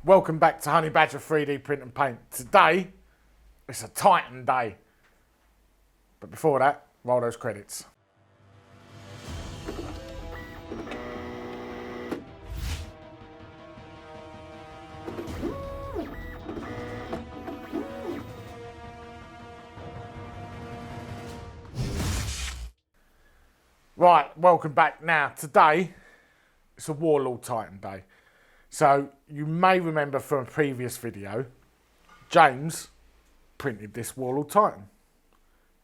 Welcome back to Honey Badger 3D Print and Paint. Today, it's a Titan day. But before that, roll those credits. Right, welcome back. Now, today, it's a Warlord Titan day. So, you may remember from a previous video, James printed this Warlord Titan.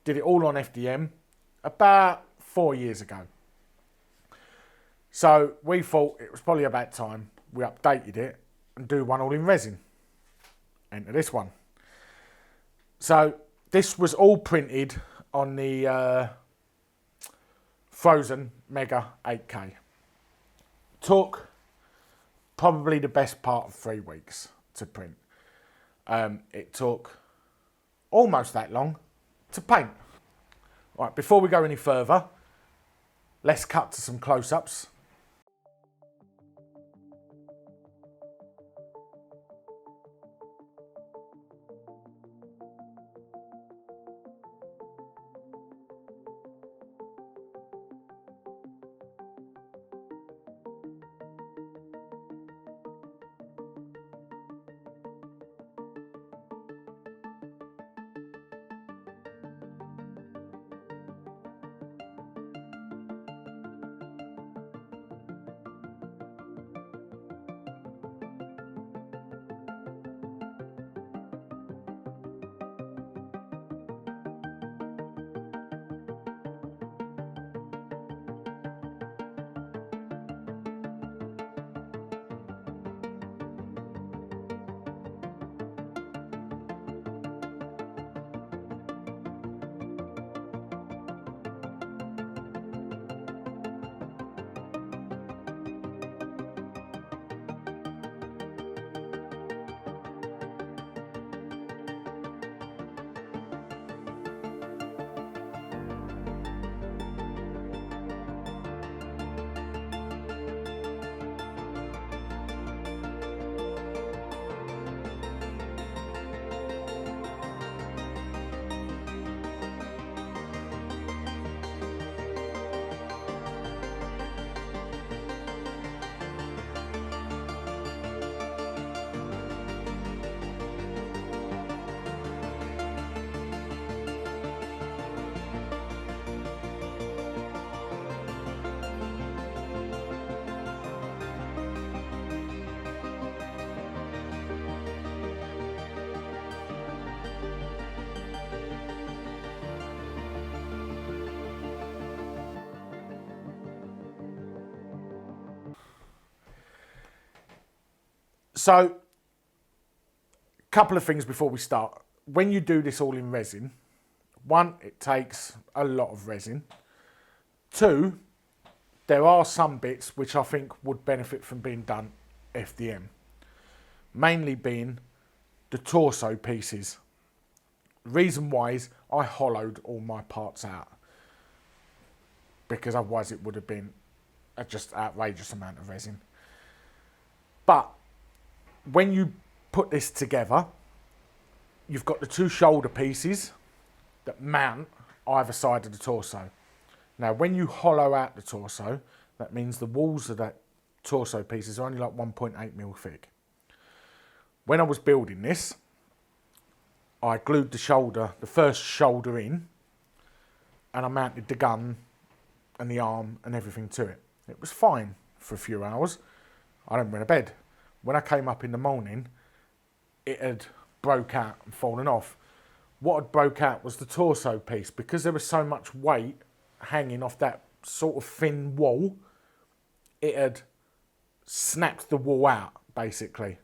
Did it all on FDM about 4 years ago. So, we thought it was probably about time we updated it and do one all in resin. Enter this one. So, this was all printed on the Phrozen Mega 8K. Took probably the best part of 3 weeks to print. It took almost that long to paint. Right, before we go any further, let's cut to some close-ups. So, a couple of things before we start. When you do this all in resin, one, it takes a lot of resin. Two, there are some bits which I think would benefit from being done FDM. Mainly being the torso pieces. Reason why is I hollowed all my parts out. Because otherwise it would have been a just outrageous amount of resin. But when you put this together, you've got the 2 shoulder pieces that mount either side of the torso. Now, when you hollow out the torso, that means the walls of that torso pieces are only like 1.8mm thick. When I was building this, I glued the first shoulder in, and I mounted the gun and the arm and everything to it. It was fine for a few hours. I then went to bed. When I came up in the morning, it had broke out and fallen off. What had broke out was the torso piece. Because there was so much weight hanging off that sort of thin wall, it had snapped the wall out, basically.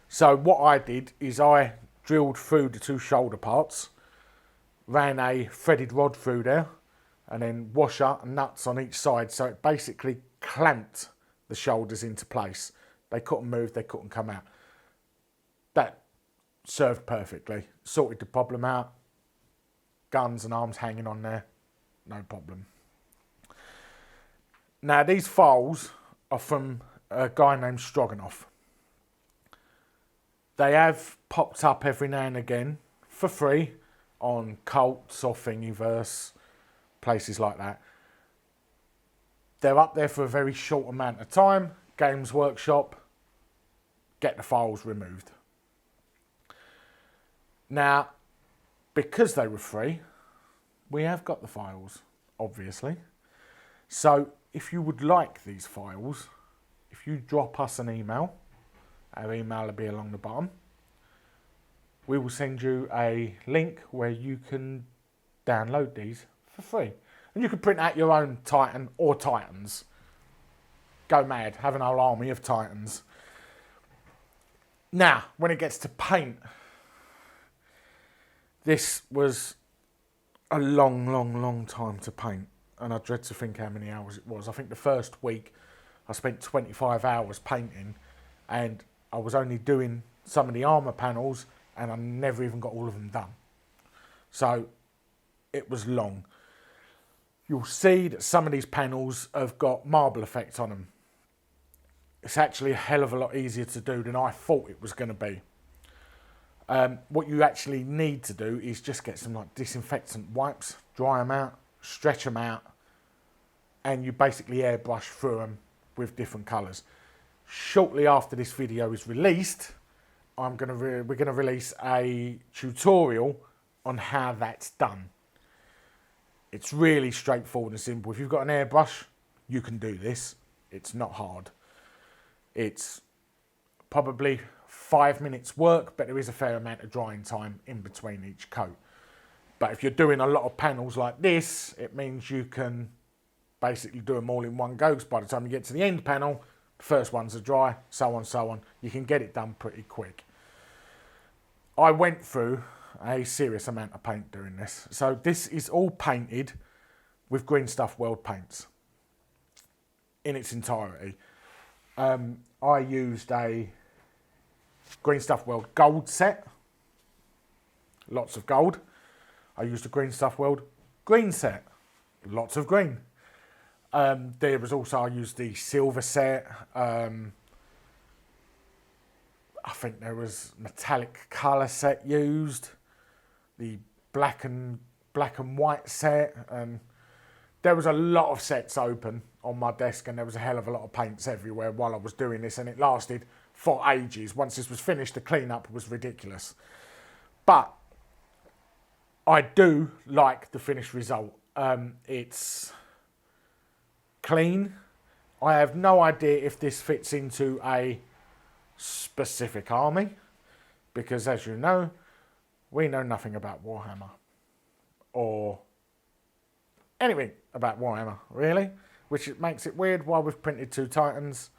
So what I did is I drilled through the 2 shoulder parts, ran a threaded rod through there, and then washer and nuts on each side, so it basically clamped the shoulders into place. They couldn't move, they couldn't come out. That served perfectly. Sorted the problem out. Guns and arms hanging on there, no problem. Now these files are from a guy named Stroganoff. They have popped up every now and again for free on Cults or Thingiverse, places like that. They're up there for a very short amount of time. Games Workshop, get the files removed. Now, because they were free, we have got the files, obviously. So if you would like these files, if you drop us an email, our email will be along the bottom, we will send you a link where you can download these for free. And you can print out your own Titan or Titans. Go mad, have an whole army of Titans. Now, when it gets to paint, this was a long time to paint. And I dread to think how many hours it was. I think the first week I spent 25 hours painting, and I was only doing some of the armour panels, and I never even got all of them done. So it was long. You'll see that some of these panels have got marble effect on them. It's actually a hell of a lot easier to do than I thought it was going to be. What you actually need to do is just get some like disinfectant wipes, dry them out, stretch them out, and you basically airbrush through them with different colours. Shortly after this video is released, we're gonna release a tutorial on how that's done. It's really straightforward and simple. If you've got an airbrush, you can do this. It's not hard. It's probably 5 minutes work, but there is a fair amount of drying time in between each coat. But if you're doing a lot of panels like this, it means you can basically do them all in one go, because by the time you get to the end panel, the first ones are dry, so on, so on. You can get it done pretty quick. I went through a serious amount of paint doing this. So this is all painted with Green Stuff World paints in its entirety. I used a Green Stuff World gold set, lots of gold. I used a Green Stuff World green set, lots of green. There was also, I used the silver set. I think there was metallic colour set used, the black and white set. There was a lot of sets open on my desk, and there was a hell of a lot of paints everywhere while I was doing this, and it lasted for ages. Once this was finished, the cleanup was ridiculous. But I do like the finished result. It's clean. I have no idea if this fits into a specific army, because as you know, we know nothing about Warhammer or anything about Warhammer, really, which makes it weird why we've printed 2 Titans.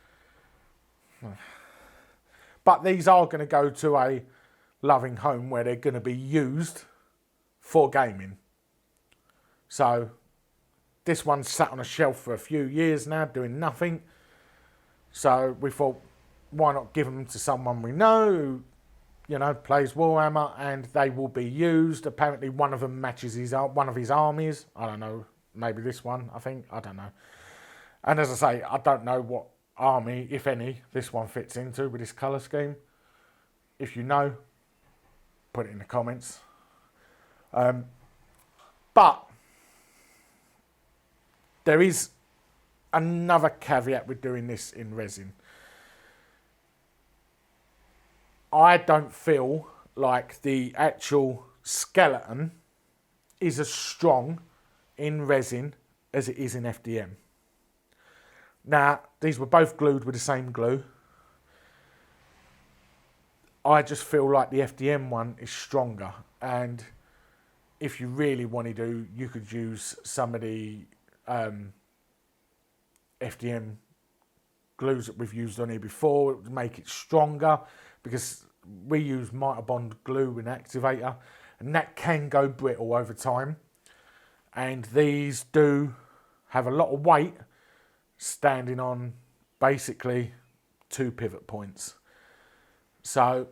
But these are going to go to a loving home where they're going to be used for gaming. So this one's sat on a shelf for a few years now doing nothing. So we thought, why not give them to someone we know who, you know, plays Warhammer, and they will be used. Apparently one of them matches one of his armies. I don't know, maybe this one, I think. I don't know. And as I say, I don't know what army, if any, this one fits into with this colour scheme. If you know, put it in the comments. But there is another caveat with doing this in resin. I don't feel like the actual skeleton is as strong in resin as it is in FDM. Now, these were both glued with the same glue. I just feel like the FDM one is stronger, and if you really want to do, you could use some of the FDM glues that we've used on here before. It would make it stronger, because we use Mitre Bond glue in activator, and that can go brittle over time. And these do have a lot of weight standing on basically 2 pivot points. So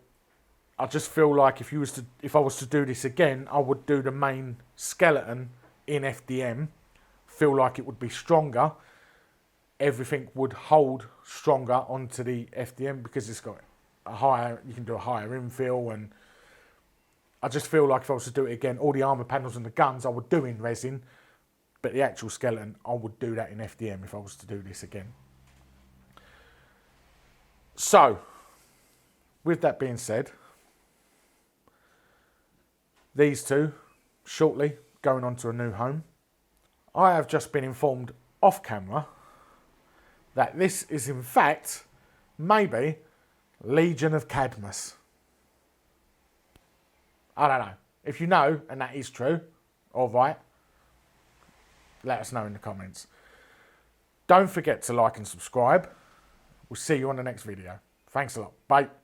I just feel like if I was to do this again, I would do the main skeleton in FDM. Feel like it would be stronger. Everything would hold stronger onto the FDM because it's got you can do a higher infill, and I just feel like if I was to do it again, all the armour panels and the guns I would do in resin, but the actual skeleton, I would do that in FDM if I was to do this again. So, with that being said, these two, shortly, going on to a new home. I have just been informed off camera that this is in fact, maybe, Legion of Cadmus. I don't know. If you know, and that is true, or right, let us know in the comments. Don't forget to like and subscribe. We'll see you on the next video. Thanks a lot. Bye.